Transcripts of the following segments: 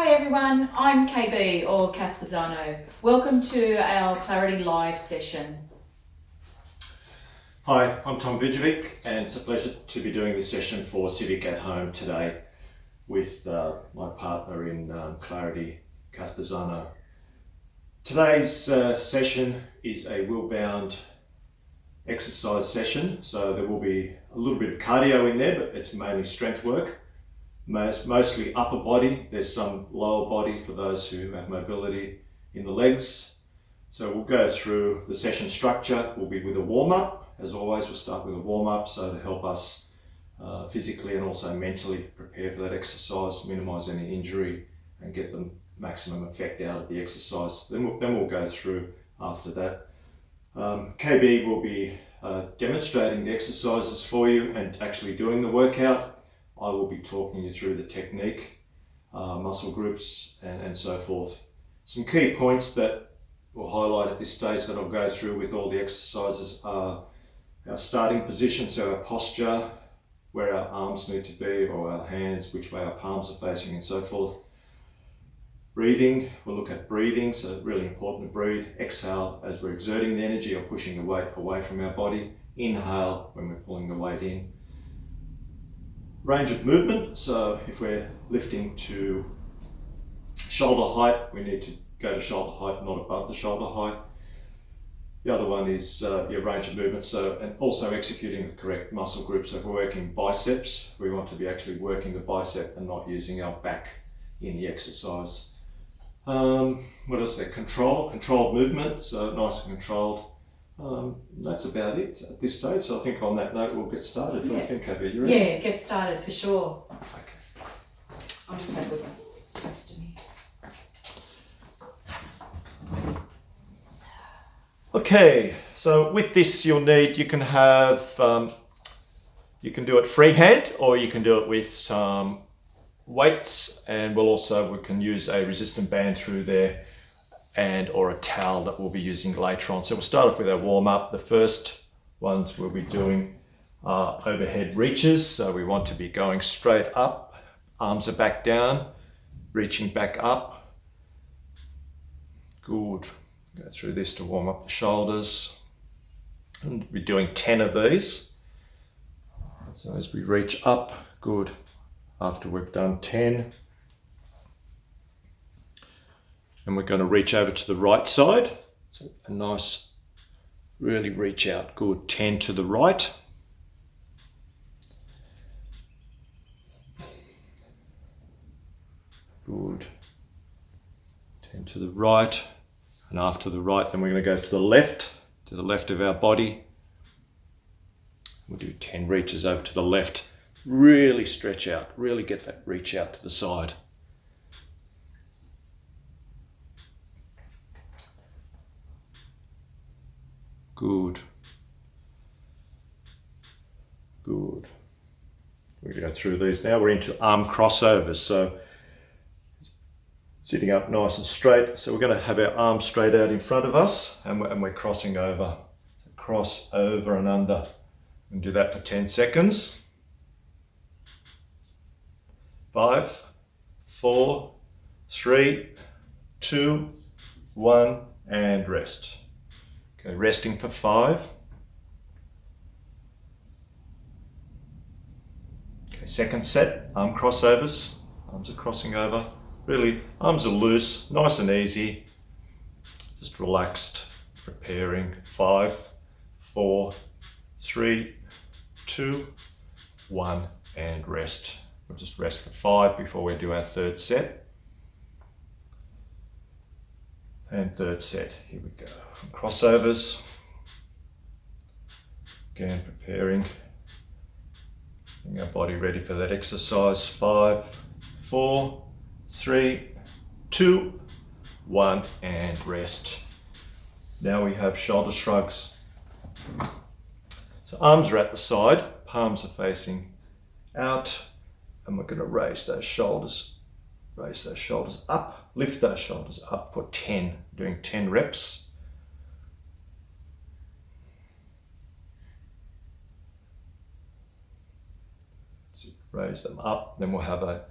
Hi everyone, I'm KB or Kath Bazzano. Welcome to our Clarity Live session. Hi, I'm Tom Vujevic, and it's a pleasure to be doing this session for Civic at home today with my partner in Clarity, Kath Bazzano. Today's session is a wheel-bound exercise session, so there will be a little bit of cardio in there, but it's mainly strength work. Mostly upper body. There's some lower body for those who have mobility in the legs. So we'll go through the session structure. We'll be with a warm-up. As always, we'll start with a warm-up so to help us physically and also mentally prepare for that exercise, minimize any injury and get the maximum effect out of the exercise. Then we'll go through after that. KB will be demonstrating the exercises for you and actually doing the workout. I will be talking you through the technique, muscle groups and so forth. Some key points that we'll highlight at this stage that I'll go through with all the exercises are our starting position, so our posture, where our arms need to be, or our hands, which way our palms are facing and so forth. Breathing, we'll look at breathing, so really important to breathe. Exhale as we're exerting the energy or pushing the weight away from our body. Inhale when we're pulling the weight in. Range of movement, so if we're lifting to shoulder height, we need to go to shoulder height, not above the shoulder height. The other one is your range of movement, so and also executing the correct muscle groups. So if we're working biceps, we want to be actually working the bicep and not using our back in the exercise. What else there? Controlled movement, so nice and controlled. That's about it at this stage. So I think on that note, we'll get started. What do you think, Abby? You ready? Yeah, get started for sure. Okay. I'll just have a look what's close to me. Okay, so with this you can have, you can do it freehand or you can do it with some weights, and we can use a resistant band through there and or a towel that we'll be using later on. So we'll start off with our warm-up. The first ones we'll be doing are overhead reaches. So we want to be going straight up, arms are back down, reaching back up. Good. Go through this to warm up the shoulders. And we're doing 10 of these. So as we reach up, good. After we've done 10, and we're going to reach over to the right side. So a nice, really reach out, good. 10 to the right. Good. 10 to the right. And after the right, then we're going to go to the left of our body. We'll do 10 reaches over to the left. Really stretch out, really get that reach out to the side. Good. Good. We go through these now. We're into arm crossovers. So sitting up nice and straight. So we're going to have our arms straight out in front of us and we're crossing over. So cross over and under. And do that for 10 seconds. 5, 4, 3, 2, 1, and rest. Okay, resting for 5. Okay, second set, arm crossovers. Arms are crossing over. Really, arms are loose, nice and easy. Just relaxed, preparing. 5, 4, 3, 2, 1, and rest. We'll just rest for 5 before we do our third set. And third set, here we go. Crossovers. Again, preparing. Getting our body ready for that exercise. 5, 4, 3, 2, 1, and rest. Now we have shoulder shrugs. So arms are at the side, palms are facing out, and we're going to raise those shoulders up, lift those shoulders up for 10, doing 10 reps. So raise them up, then we'll have a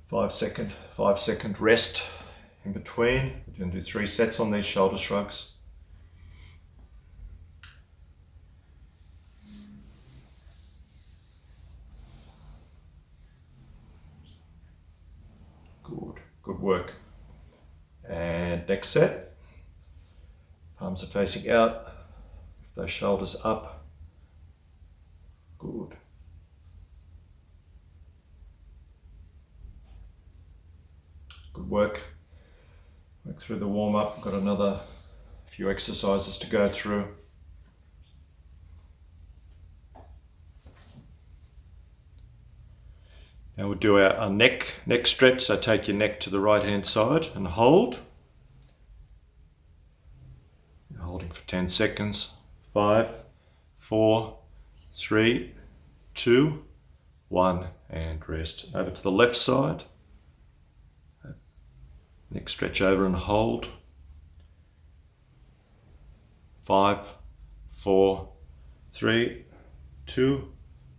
5 second rest in between. We're going to do 3 sets on these shoulder shrugs. Good work. And next set. Palms are facing out. Lift those shoulders up. Good. Good work. Work through the warm up. Got another few exercises to go through. Now we'll do our neck stretch. So take your neck to the right hand side and hold. You're holding for 10 seconds. 5, 4, 3, 2, 1, and rest. Over to the left side. Neck stretch over and hold. 5, 4, 3, 2,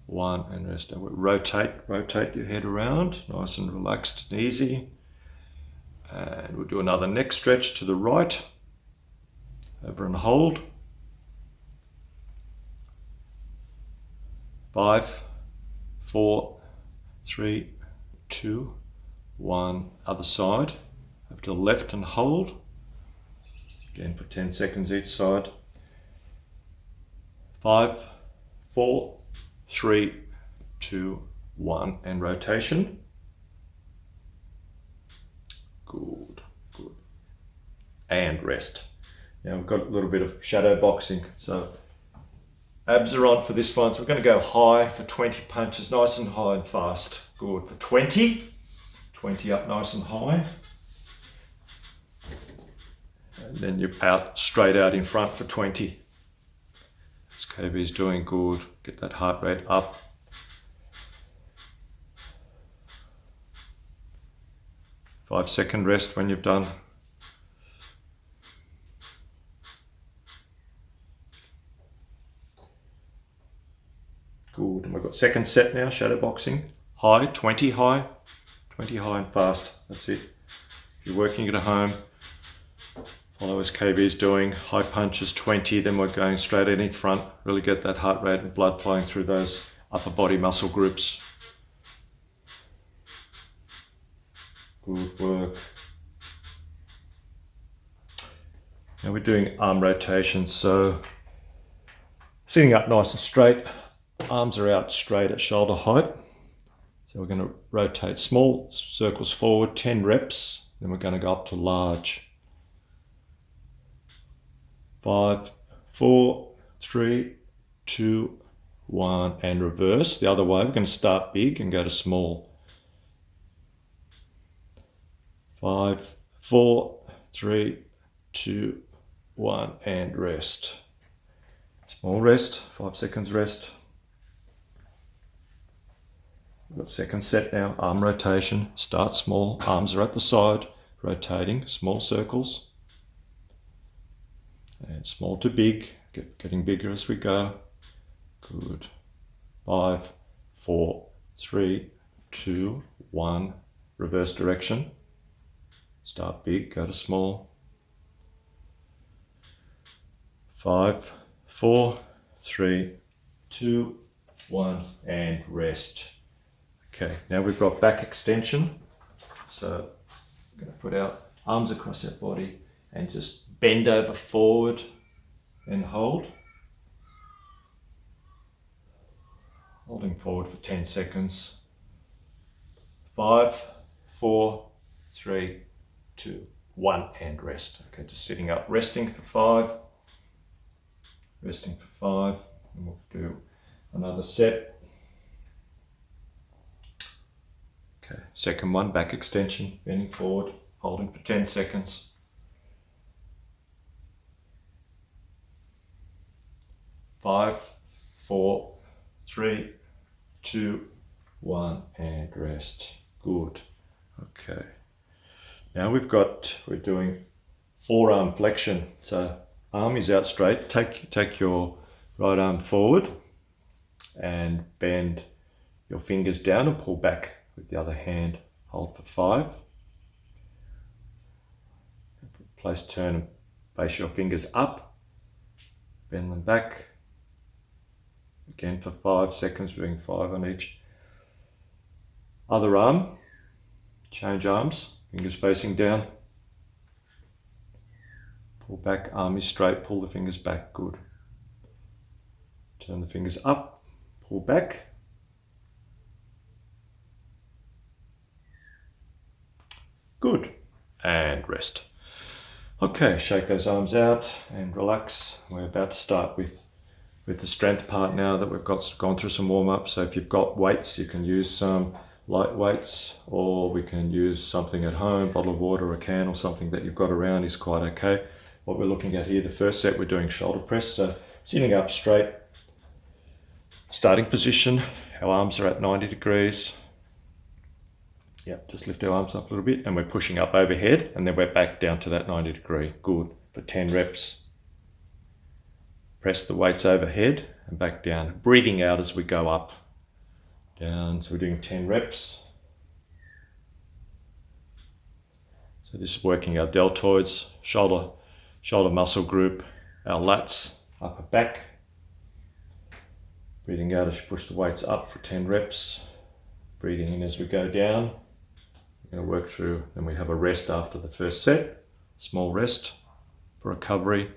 1, and rest. Now we'll rotate your head around, nice and relaxed and easy. And we'll do another neck stretch to the right. Over and hold. 5, 4, 3, 2, 1. Other side. Over to the left and hold. Again for 10 seconds each side. 5, 4, 3, 2, 1, and rotation. Good. And rest. Now we've got a little bit of shadow boxing. So abs are on for this one. So we're going to go high for 20 punches, nice and high and fast. Good. For 20 up nice and high. And then you're straight out in front for 20. As KB is doing good. Get that heart rate up. Five-second rest when you've done. Good. And we've got second set now, shadow boxing. High, 20 high and fast. That's it. If you're working at home, follow as KB is doing. High punches 20, then we're going straight in front. Really get that heart rate and blood flowing through those upper body muscle groups. Good work. Now we're doing arm rotations. So sitting up nice and straight, arms are out straight at shoulder height. So we're going to rotate small circles forward, 10 reps. Then we're going to go up to large. 5, 4, 3, 2, 1, and reverse. The other way, we're going to start big and go to small. 5, 4, 3, 2, 1, and rest. Small rest, 5 seconds rest. We've got second set now, arm rotation. Start small, arms are at the side, rotating, small circles. And small to big, getting bigger as we go. Good. 5, 4, 3, 2, 1. Reverse direction. Start big, go to small. 5, 4, 3, 2, 1, and rest. Okay, now we've got back extension. So I'm going to put our arms across our body and just bend over forward and hold. Holding forward for 10 seconds. 5, 4, 3, 2, 1, and rest. Okay, just sitting up, resting for 5. Resting for 5. And we'll do another set. Okay, second one, back extension, bending forward, holding for 10 seconds. 5, 4, 3, 2, 1, and rest. Good. Okay. Now we're doing forearm flexion. So arm is out straight. Take your right arm forward and bend your fingers down and pull back with the other hand, hold for 5. Place, turn and base your fingers up, bend them back, again for 5 seconds, doing 5 on each. Other arm, change arms, fingers facing down, pull back, arm is straight, pull the fingers back, good. Turn the fingers up, pull back. Good, and rest. Okay, shake those arms out and relax. We're about to start with the strength part now that we've gone through some warm-up. So if you've got weights, you can use some light weights, or we can use something at home, bottle of water, a can, or something that you've got around is quite okay. What we're looking at here, the first set, we're doing shoulder press. So sitting up straight, starting position, our arms are at 90 degrees. Yep, just lift our arms up a little bit and we're pushing up overhead and then we're back down to that 90 degree. Good, for 10 reps. Press the weights overhead and back down. Breathing out as we go up, down. So we're doing 10 reps. So this is working our deltoids, shoulder muscle group, our lats, upper back. Breathing out as you push the weights up for 10 reps. Breathing in as we go down. We're going to work through, then we have a rest after the first set, small rest for recovery.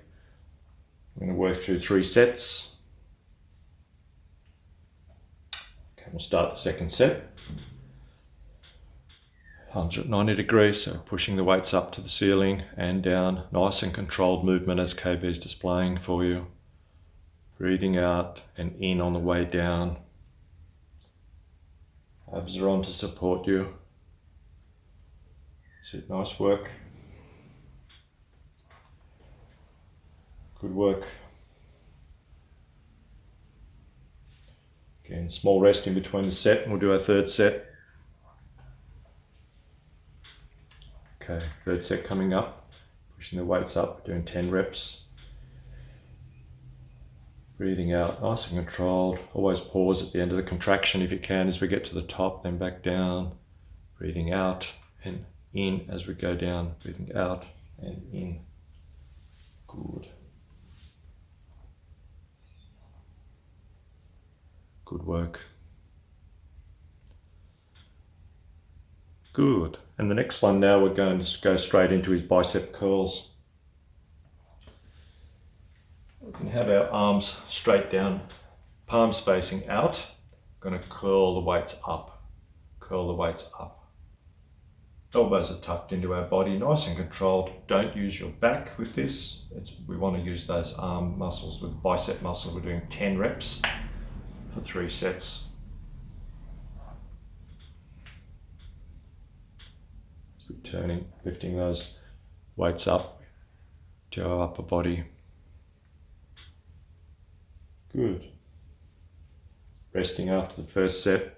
We're going to work through 3 sets. Okay, we'll start the second set. Arms are at 90 degrees, so pushing the weights up to the ceiling and down. Nice and controlled movement as KB is displaying for you. Breathing out and in on the way down. Abs are on to support you. That's it, nice work. Good work. Again, small rest in between the set and we'll do our third set. Okay, third set coming up. Pushing the weights up, doing 10 reps. Breathing out, nice and controlled. Always pause at the end of the contraction if you can as we get to the top, then back down. Breathing out and in as we go down. Breathing out and in. Good. Good work. Good. And the next one now, we're going to go straight into his bicep curls. We can have our arms straight down, palms facing out. Going to curl the weights up. Curl the weights up. Elbows are tucked into our body, nice and controlled. Don't use your back with this. We want to use those arm muscles with bicep muscle. We're doing 10 reps for 3 sets. So we're turning, lifting those weights up to our upper body. Good. Resting after the first set.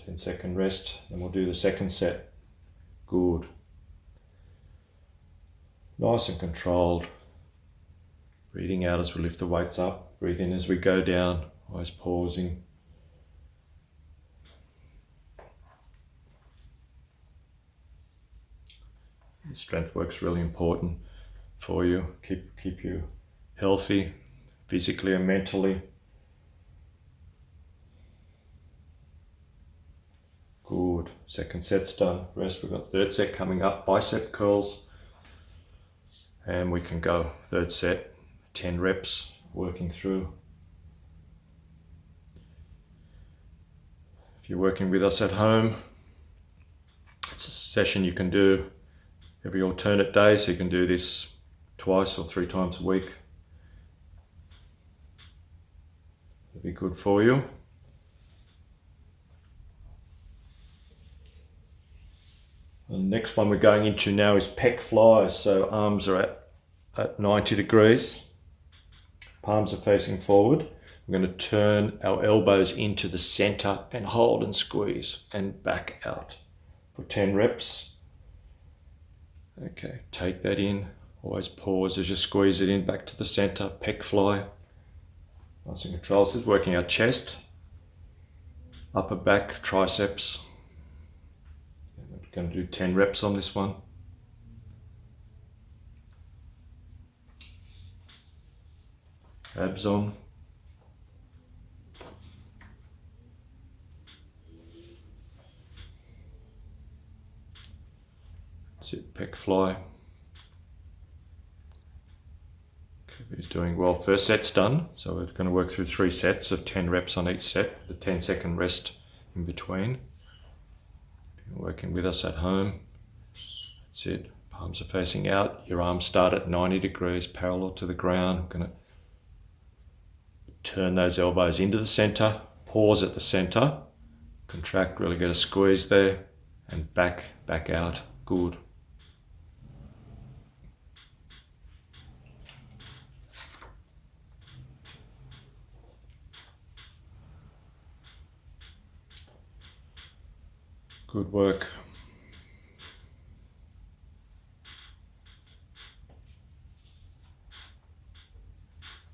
10-second rest, then we'll do the second set. Good. Nice and controlled. Breathing out as we lift the weights up. Breathe in as we go down, always pausing. The strength work's really important for you. Keep you healthy, physically and mentally. Good. Second set's done. Rest. We've got third set coming up. Bicep curls. And we can go third set. 10 reps. Working through. If you're working with us at home, it's a session you can do every alternate day. So you can do this twice or 3 times a week. It'll be good for you. The next one we're going into now is pec flies. So arms are at 90 degrees. Palms are facing forward. We're going to turn our elbows into the center and hold and squeeze and back out for 10 reps. Okay, take that in. Always pause as you squeeze it in back to the center. Pec fly. Nice and controlled. This is working our chest. upper back, triceps. We're going to do 10 reps on this one. Abs on. That's it, pec fly. He's doing well. First set's done, so we're going to work through 3 sets of 10 reps on each set, the 10-second rest in between. If you're working with us at home, that's it. Palms are facing out. Your arms start at 90 degrees, parallel to the ground. I'm going to turn those elbows into the center, pause at the center, contract, really get a squeeze there, and back out. Good. Good work.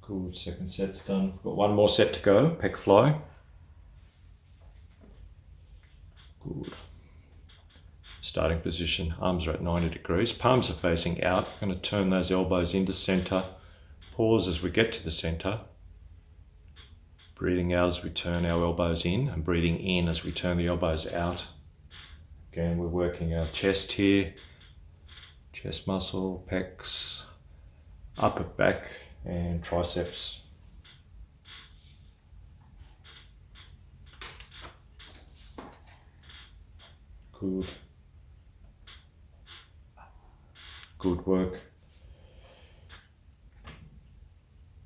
Good, second set's done. Got one more set to go, pec fly. Good. Starting position, arms are at 90 degrees, palms are facing out. I'm going to turn those elbows into center. Pause as we get to the center. Breathing out as we turn our elbows in, and breathing in as we turn the elbows out. Again, we're working our chest here, chest muscle, pecs, upper back and triceps. Good. Good work.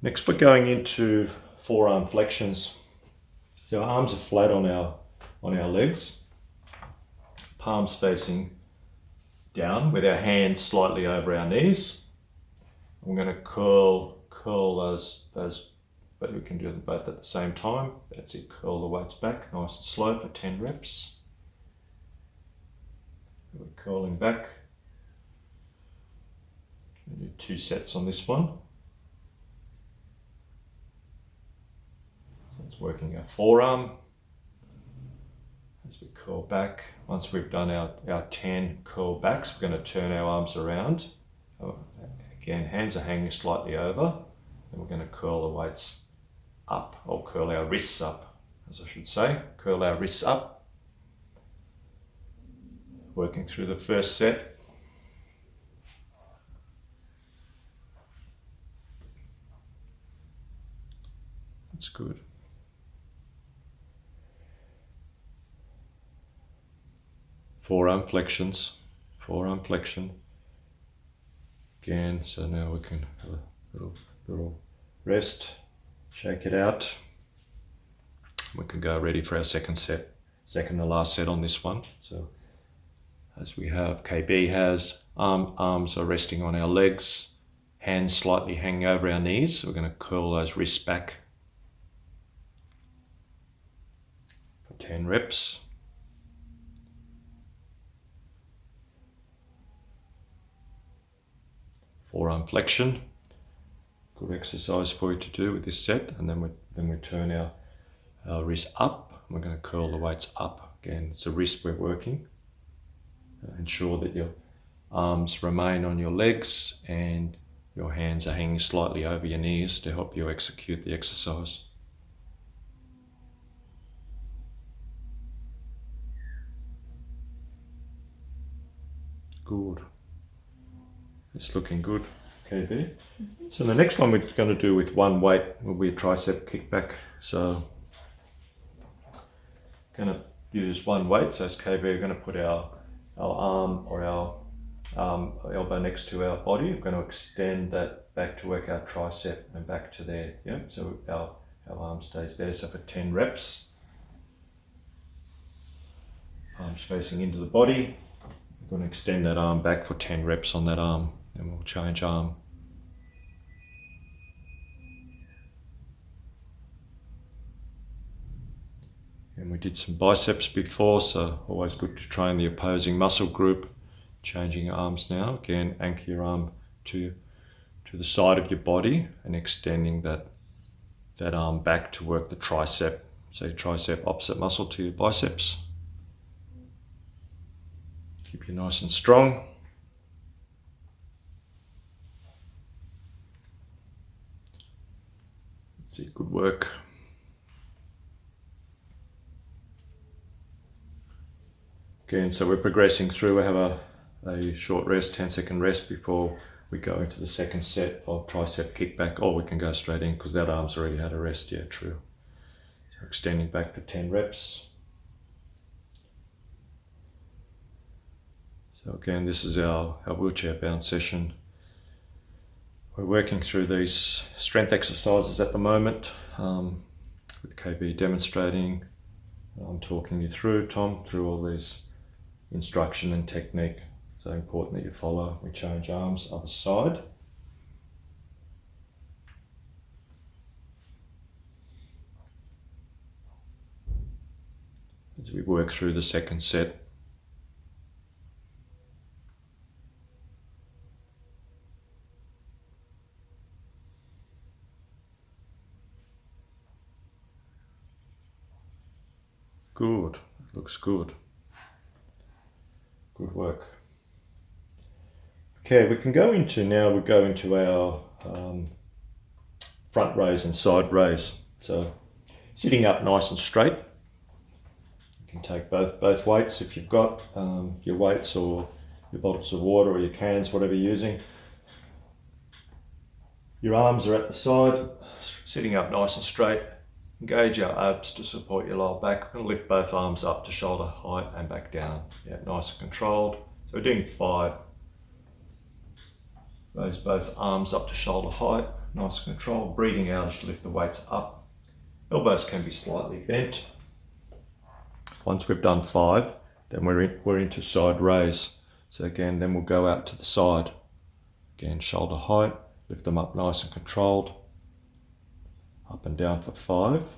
Next, we're going into forearm flexions. So our arms are flat on our legs. Palms facing down with our hands slightly over our knees. I'm going to curl those, but we can do them both at the same time. That's it, curl the weights back, nice and slow for 10 reps. We're curling back. We'll do 2 sets on this one. So it's working our forearm. As we curl back, once we've done our 10 curl backs, we're going to turn our arms around. Again, hands are hanging slightly over, and we're going to curl the weights up, or curl our wrists up, as I should say. Curl our wrists up. Working through the first set. That's good. Forearm flexions, forearm flexion. Again, so now we can have a little rest, shake it out. We can go ready for our second to last set on this one. So as we have, KB has, arms are resting on our legs, hands slightly hanging over our knees. We're going to curl those wrists back for 10 reps. Forearm flexion, good exercise for you to do with this set, and then we turn our wrist up. We're going to curl the weights up. Again, it's a wrist we're working. Ensure that your arms remain on your legs and your hands are hanging slightly over your knees to help you execute the exercise. Good. It's looking good, KB. So the next one we're going to do with one weight will be a tricep kickback. So going to use one weight. So as KB, we're going to put our arm or our elbow next to our body. We're going to extend that back to work our tricep and back to there. Yeah. So our arm stays there. So for 10 reps, arms facing into the body. We're going to extend that arm back for 10 reps on that arm. And we'll change arm. And we did some biceps before, so always good to train the opposing muscle group. Changing your arms now. Again, anchor your arm to the side of your body and extending that arm back to work the tricep So your tricep opposite muscle to your biceps. Keep you nice and strong. That's it, good work. Again, so we're progressing through. We have a short rest, 10-second rest before we go into the second set of tricep kickback, or we can go straight in because that arm's already had a rest. Yeah, true. So extending back for 10 reps. So again, this is our wheelchair bound session. We're working through these strength exercises at the moment, with KB demonstrating. I'm talking you through, Tom, through all these instruction and technique. So important that you follow. We change arms, other side. As we work through the second set. Good, looks good. Good work. Okay, we can go into now, we go into our front raise and side raise. So sitting up nice and straight. You can take both weights if you've got your weights or your bottles of water or your cans, whatever you're using. Your arms are at the side, sitting up nice and straight. Engage your abs to support your lower back. We're going to lift both arms up to shoulder height and back down. Yeah, nice and controlled. So we're doing 5. Raise both arms up to shoulder height, nice and controlled. Breathing out as you lift the weights up. Elbows can be slightly bent. Once we've done 5, then we're into side raise. So again, then we'll go out to the side. Again, shoulder height, lift them up nice and controlled. Up and down for 5.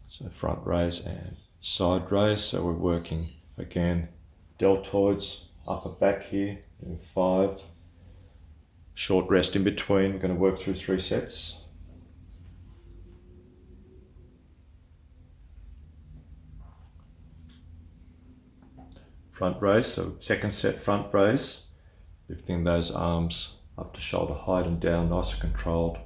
So front raise and side raise. So we're working again, deltoids, upper back here, doing 5. Short rest in between. We're going to work through 3 sets. Front raise, so second set front raise. Lifting those arms up to shoulder height and down, nice and controlled.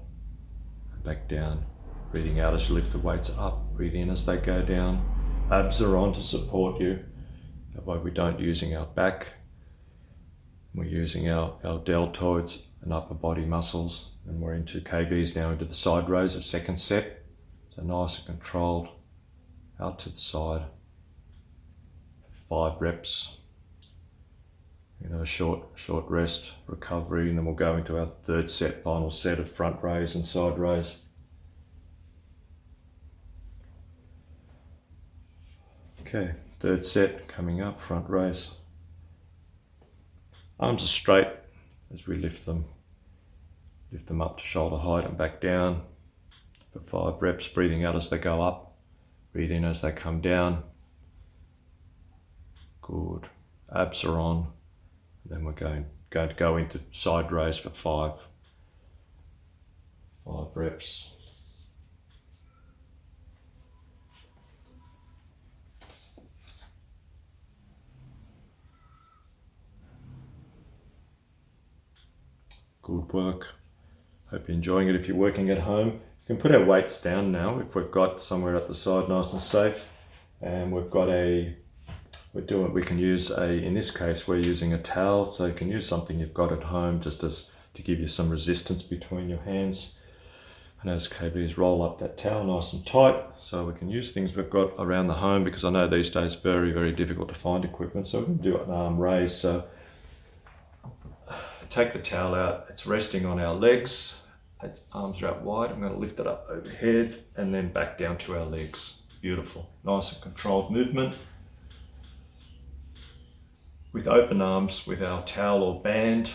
Back down, breathing out as you lift the weights up, breathe in as they go down. Abs are on to support you. That way we don't using our back. We're using our deltoids and upper body muscles. And we're into KBs now, into the side raise of second set. So nice and controlled, out to the side. 5 reps. A short rest, recovery, and then we'll go into our third set, final set of front raise and side raise. Okay, third set coming up, front raise. Arms are straight as we lift them up to shoulder height and back down for 5 reps, breathing out as they go up, breathe in as they come down. Good, abs are on. Then we're going to go into side raise for 5 reps. Good work. Hope you're enjoying it. If you're working at home, you can put our weights down now if we've got somewhere at the side nice and safe. And we've got we can use in this case, we're using a towel, so you can use something you've got at home just to give you some resistance between your hands. And as KBs, roll up that towel nice and tight, so we can use things we've got around the home, because I know these days very, very difficult to find equipment, so we can do an arm raise. So take the towel out, it's resting on our legs, its arms are out wide. I'm going to lift it up overhead and then back down to our legs. Beautiful, nice and controlled movement. With open arms, with our towel or band.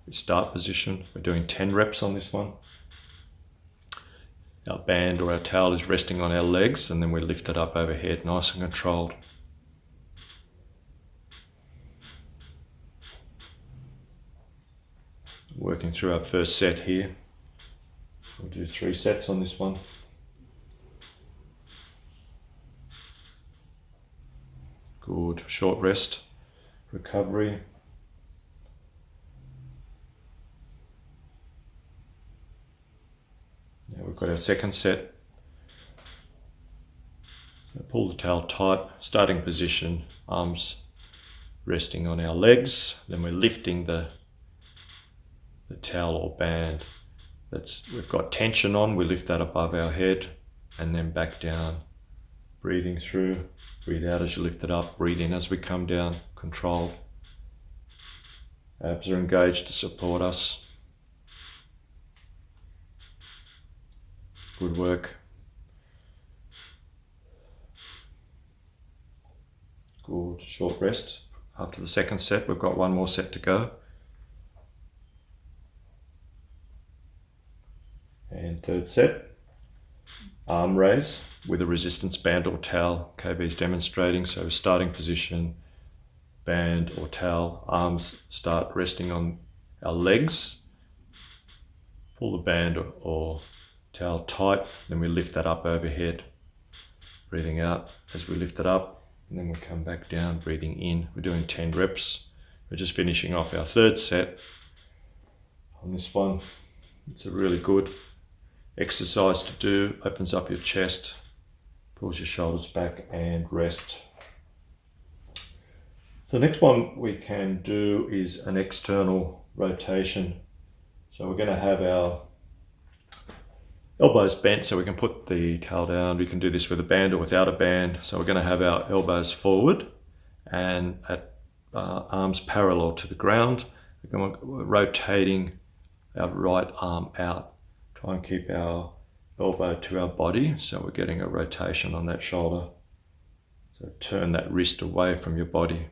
We start position, we're doing 10 reps on this one. Our band or our towel is resting on our legs, and then we lift it up overhead, nice and controlled. Working through our first set here. We'll do 3 sets on this one. Good. Short rest, recovery. Now we've got our second set. So pull the towel tight, starting position, arms resting on our legs. Then we're lifting the towel or band. We've got tension on, we lift that above our head and then back down. Breathing through, breathe out as you lift it up, breathe in as we come down, controlled. Abs are engaged to support us. Good work. Good, short rest. After the second set, we've got one more set to go. And third set, arm raise with a resistance band or towel. KB is demonstrating, so starting position, band or towel, arms start resting on our legs. Pull the band or towel tight, then we lift that up overhead. Breathing out as we lift it up, and then we come back down, breathing in. We're doing 10 reps. We're just finishing off our third set on this one. It's a really good exercise to do. Opens up your chest, pulls your shoulders back, and rest. So the next one we can do is an external rotation. So we're going to have our elbows bent so we can put the towel down. We can do this with a band or without a band. So we're going to have our elbows forward and at arms parallel to the ground. We're rotating our right arm out. Try and keep our elbow to our body so we're getting a rotation on that shoulder. So turn that wrist away from your body.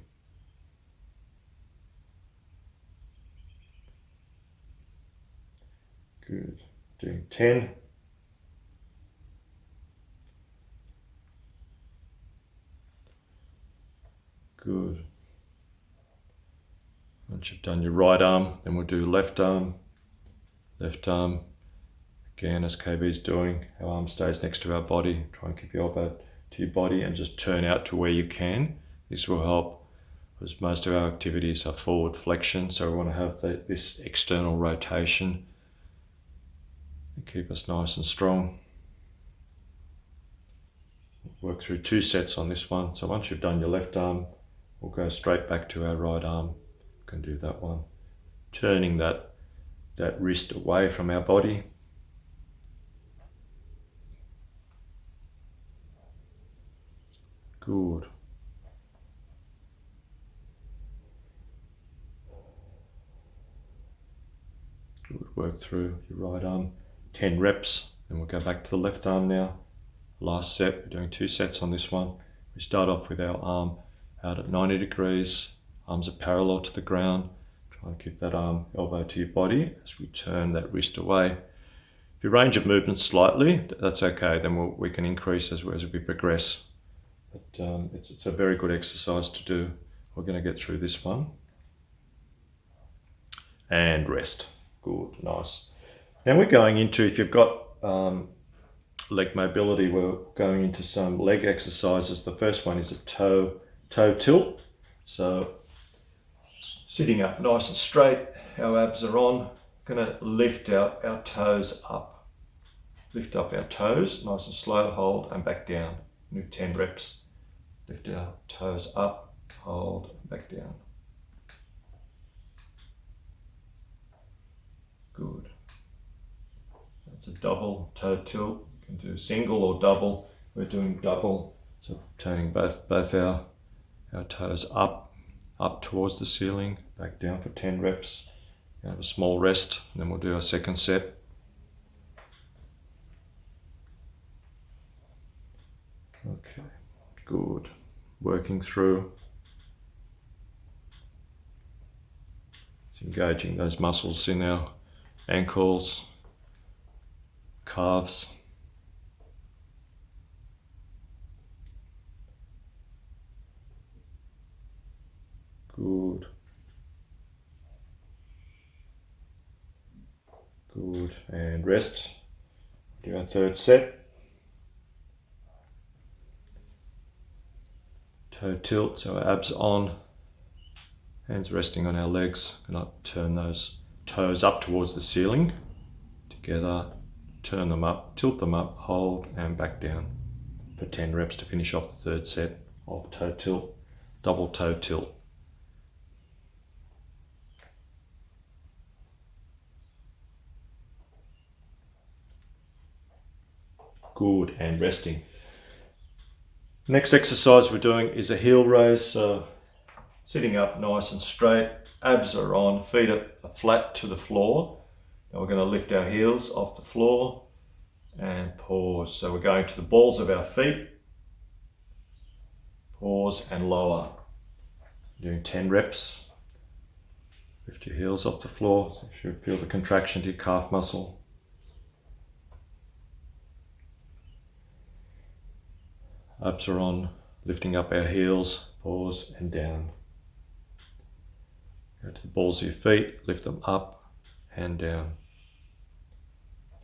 Good. Doing 10. Good. Once you've done your right arm, then we'll do left arm. Left arm. Again, as KB is doing, our arm stays next to our body. Try and keep your elbow to your body and just turn out to where you can. This will help because most of our activities are forward flexion, so we want to have this external rotation and keep us nice and strong. Work through 2 sets on this one. So once you've done your left arm, we'll go straight back to our right arm. We can do that one. Turning that wrist away from our body. Good. Good work through your right arm. 10 reps. Then we'll go back to the left arm now. Last set, we're doing 2 sets on this one. We start off with our arm out at 90 degrees. Arms are parallel to the ground. Try and keep that arm elbow to your body as we turn that wrist away. If your range of movement slightly, that's okay. Then we can increase as we progress. But it's a very good exercise to do. We're going to get through this one. And rest. Good, nice. Now we're going into, if you've got leg mobility, we're going into some leg exercises. The first one is a toe tilt. So sitting up nice and straight, our abs are on. Going to lift out our toes up. Lift up our toes, nice and slow, hold and back down. Do 10 reps. Lift our toes up, hold, back down. Good. That's a double toe tilt. You can do single or double. We're doing double. So turning both our toes up towards the ceiling, back down for 10 reps. Have a small rest, and then we'll do our second set. Okay, good. Working through. It's engaging those muscles in our ankles, calves. Good. Good, and rest. Do our third set. Toe tilt, so our abs on, hands resting on our legs. Gonna turn those toes up towards the ceiling. Together, turn them up, tilt them up, hold, and back down for 10 reps to finish off the third set of toe tilt, double toe tilt. Good, and resting. Next exercise we're doing is a heel raise. So sitting up nice and straight, abs are on, feet are flat to the floor. Now we're going to lift our heels off the floor and pause. So we're going to the balls of our feet, pause and lower. Doing 10 reps. Lift your heels off the floor. So you should feel the contraction to your calf muscle. Abs are on, lifting up our heels, pause and down. Go to the balls of your feet, lift them up and down.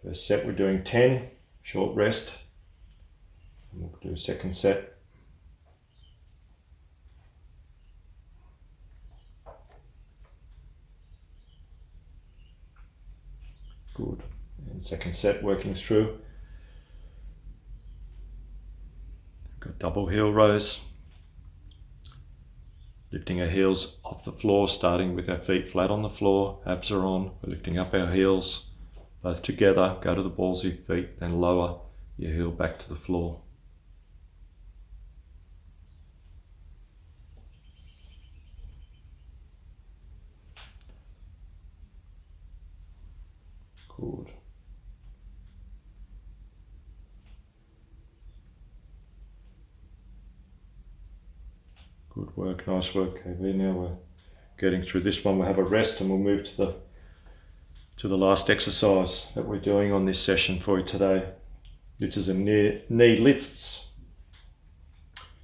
First set we're doing 10, short rest. And we'll do a second set. Good. And second set working through. Got double heel rows. Lifting our heels off the floor, starting with our feet flat on the floor. Abs are on. We're lifting up our heels, both together. Go to the balls of your feet, then lower your heel back to the floor. Good. Good work, nice work, KB. Now we're getting through this one. We'll have a rest and we'll move to the last exercise that we're doing on this session for you today, which is a knee lifts.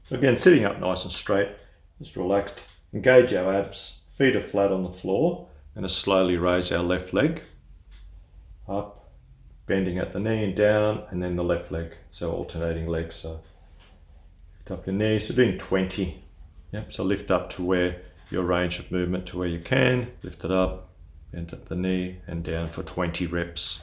So again, sitting up nice and straight, just relaxed. Engage our abs, feet are flat on the floor. Going to slowly raise our left leg up, bending at the knee and down, and then the left leg. So alternating legs. So lift up your knees. So doing 20. Yep. So lift up to where your range of movement to where you can. Lift it up, bend at the knee and down for 20 reps.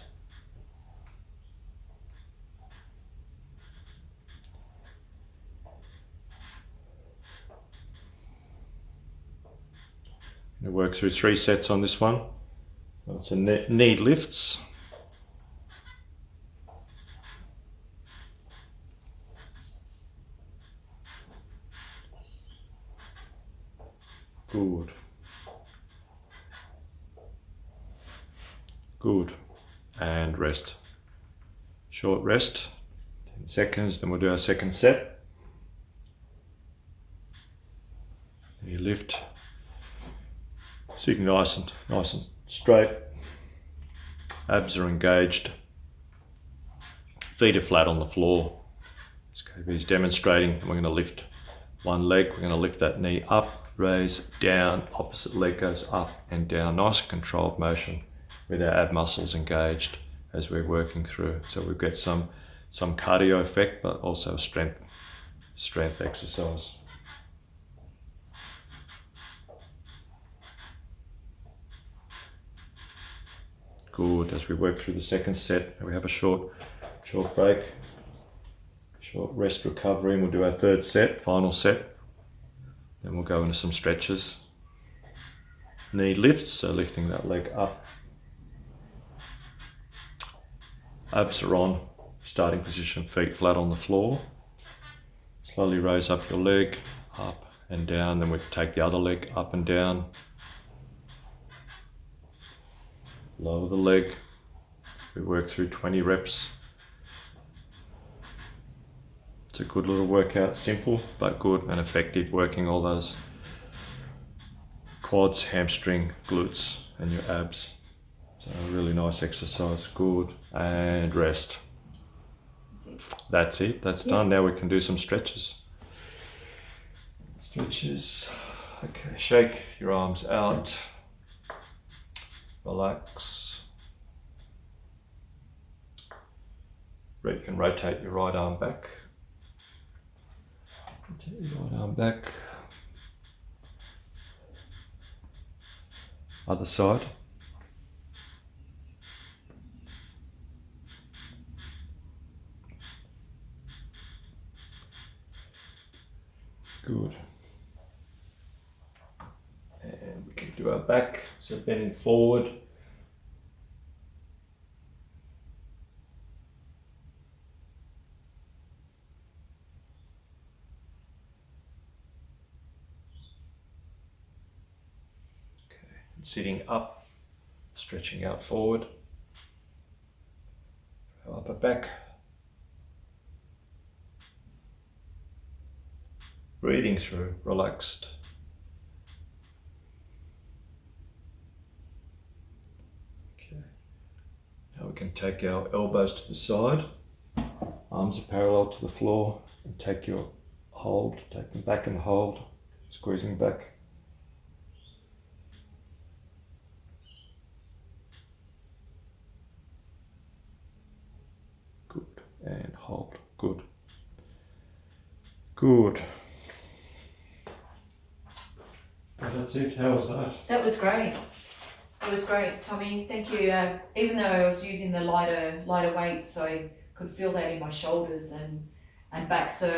Going to work through 3 sets on this one. So it's a knee lifts. Good. Good. And rest. Short rest, 10 seconds, then we'll do our second set. You lift, sitting nice and straight. Abs are engaged. Feet are flat on the floor. As KB is demonstrating, we're going to lift one leg. We're going to lift that knee up, raise, down, opposite leg goes up and down. Nice and controlled motion with our ab muscles engaged as we're working through. So we've got some cardio effect, but also strength exercise. Good. As we work through the second set, we have a short break, short rest recovery, and we'll do our third set, final set. Then we'll go into some stretches. Knee lifts, so lifting that leg up. Abs are on, starting position, feet flat on the floor. Slowly raise up your leg, up and down, then we take the other leg up and down. Lower the leg. We work through 20 reps. It's a good little workout, simple but good and effective, working all those quads, hamstring, glutes and your abs. So a really nice exercise, good, and rest. That's it, that's done. Now we can do some stretches. Stretches, okay, shake your arms out, relax. You can rotate your right arm back. Right arm back. Other side. Good. And we can do our back, so bending forward. Okay, and sitting up, stretching out forward. Our upper back. Breathing through, relaxed. Okay. Now we can take our elbows to the side, arms are parallel to the floor, and take your hold, take them back and hold, squeezing back. Good, and hold, good. Good. That's it. How was that? That was great. That was great, Tommy. Thank you. Even though I was using the lighter weights, I could feel that in my shoulders and back. So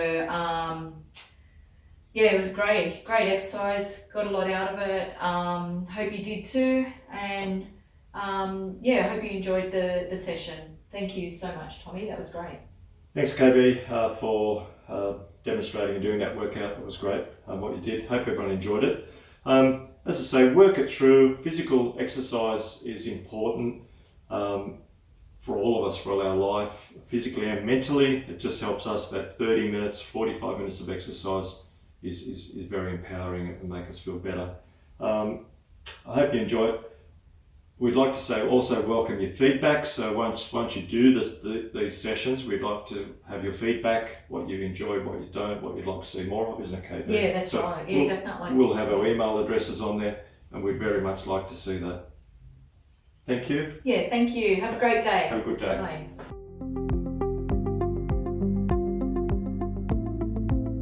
yeah, it was great exercise. Got a lot out of it. Hope you did too. And yeah, I hope you enjoyed the session. Thank you so much, Tommy. That was great. Thanks, KB, for demonstrating and doing that workout. That was great. What you did. Hope everyone enjoyed it. As I say, work it through. Physical exercise is important for all of us, for all our life, physically and mentally. It just helps us. That 30 minutes, 45 minutes of exercise is very empowering and make us feel better. I hope you enjoy it. We'd like to say also welcome your feedback. So once you do these sessions, we'd like to have your feedback, what you enjoyed, what you don't, what you'd like to see more of, isn't it, KB? Yeah, that's right. Yeah, definitely. We'll have our email addresses on there, and we'd very much like to see that. Thank you. Yeah, thank you. Have a great day. Have a good day. Bye.